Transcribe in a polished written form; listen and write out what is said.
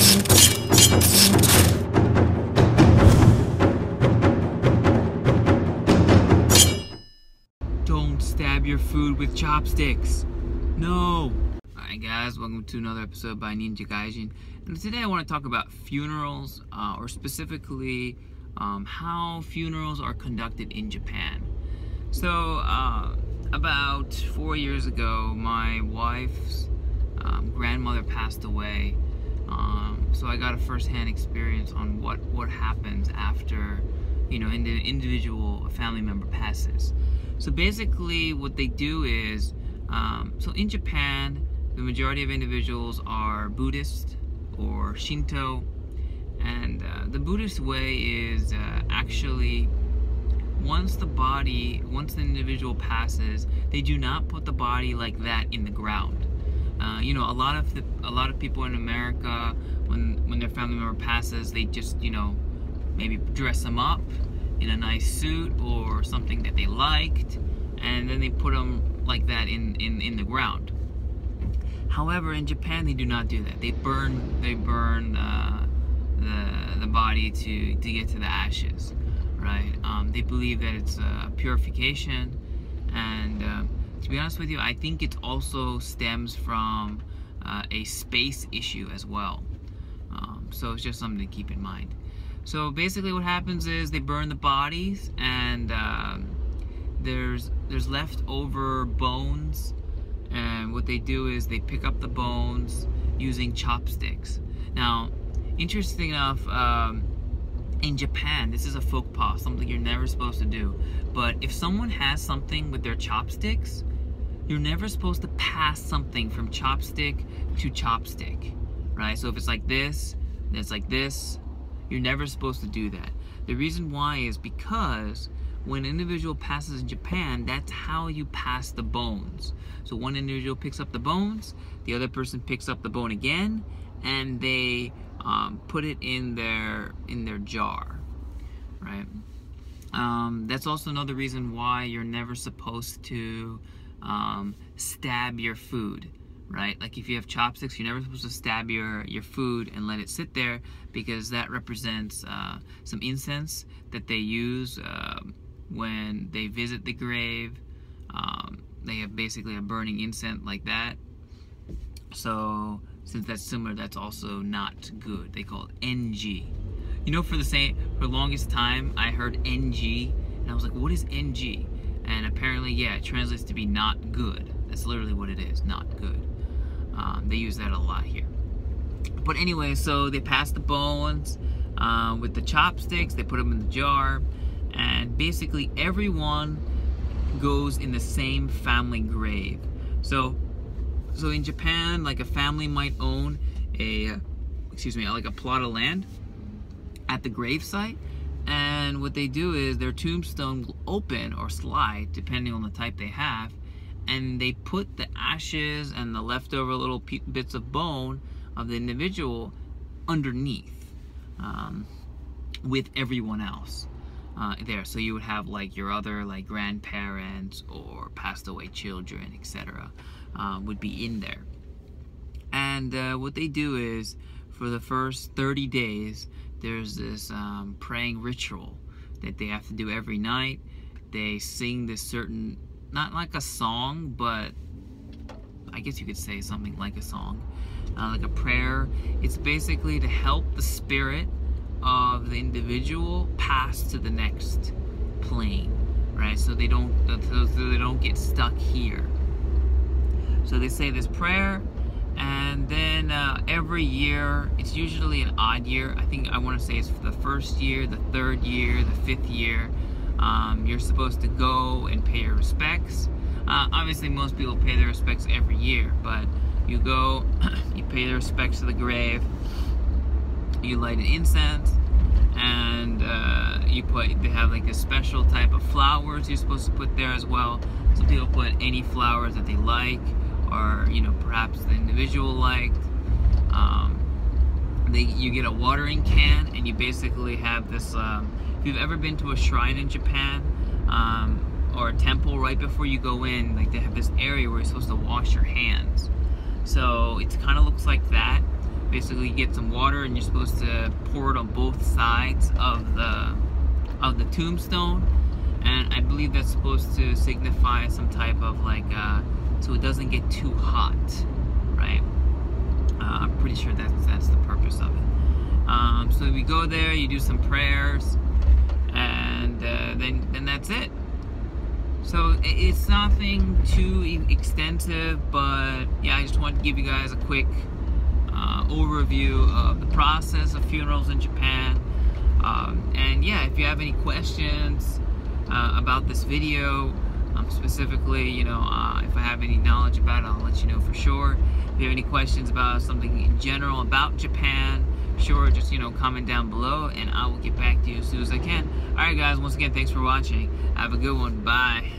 Don't stab your food with chopsticks. No. Alright guys, welcome to another episode by NinjaGaijin. And today I want to talk about funerals, or specifically how funerals are conducted in Japan. So about 4 years ago, my wife's grandmother passed away. So I got a first-hand experience on what happens after, you know, the individual family member passes. So basically what they do is, so in Japan, the majority of individuals are Buddhist or Shinto, and the Buddhist way is actually once the individual passes, they do not put the body like that in the ground. You know, a lot of people in America, when their family member passes, they just, you know, maybe dress them up in a nice suit or something that they liked, and then they put them like that in the ground. However, in Japan, they do not do that. They burn the body to get to the ashes, right? They believe that it's a purification, and to be honest with you, I think it also stems from a space issue as well. So it's just something to keep in mind. So basically what happens is they burn the bodies, and there's leftover bones, and what they do is they pick up the bones using chopsticks. Now, interesting enough, in Japan, this is a faux pas, something you're never supposed to do. But if someone has something with their chopsticks, you're never supposed to pass something from chopstick to chopstick, right? So if it's like this, and it's like this, you're never supposed to do that. The reason why is because when an individual passes in Japan, that's how you pass the bones. So one individual picks up the bones, the other person picks up the bone again, and they put it in their jar, right? That's also another reason why you're never supposed to stab your food, right? Like if you have chopsticks, you're never supposed to stab your food and let it sit there, because that represents some incense that they use when they visit the grave. They have basically a burning incense like that. So since that's similar, that's also not good. They call it NG. You know, for the longest time, I heard NG, and I was like, what is NG? And apparently, yeah, it translates to be not good. That's literally what it is, not good. They use that a lot here. But anyway, so they pass the bones with the chopsticks, they put them in the jar, and basically everyone goes in the same family grave. So in Japan, like a family might own like a plot of land at the grave site, and what they do is their tombstone will open or slide depending on the type they have, and they put the ashes and the leftover little bits of bone of the individual underneath with everyone else there. So you would have like your other like grandparents or passed away children, etc. Would be in there. And what they do is, for the first 30 days, there's this praying ritual that they have to do every night. They sing this certain, not like a song, but I guess you could say something like a song, like a prayer. It's basically to help the spirit of the individual pass to the next plane, right? So they don't get stuck here. So they say this prayer, and then every year, it's usually an odd year. I want to say it's for the first year, the third year, the fifth year. You're supposed to go and pay your respects. Obviously, most people pay their respects every year, but you go, you pay their respects to the grave, you light an incense, and they have like a special type of flowers you're supposed to put there as well. Some people put any flowers that they like, or you know, perhaps the individual liked. You get a watering can, and you basically have this. If you've ever been to a shrine in Japan, or a temple, right before you go in, like they have this area where you're supposed to wash your hands. So it kind of looks like that, Basically, you get some water and you're supposed to pour it on both sides of the tombstone, and I believe that's supposed to signify some type of like so it doesn't get too hot, right? I'm pretty sure that's the purpose of it. So we go there, you do some prayers, and then that's it. So it's nothing too extensive, but yeah, I just wanted to give you guys a quick overview of the process of funerals in Japan. And yeah, if you have any questions about this video, specifically, you know, if I have any knowledge about it, I'll let you know for sure. If you have any questions about something in general about Japan, sure, just, you know, comment down below and I will get back to you as soon as I can. Alright guys, once again, thanks for watching. Have a good one. Bye.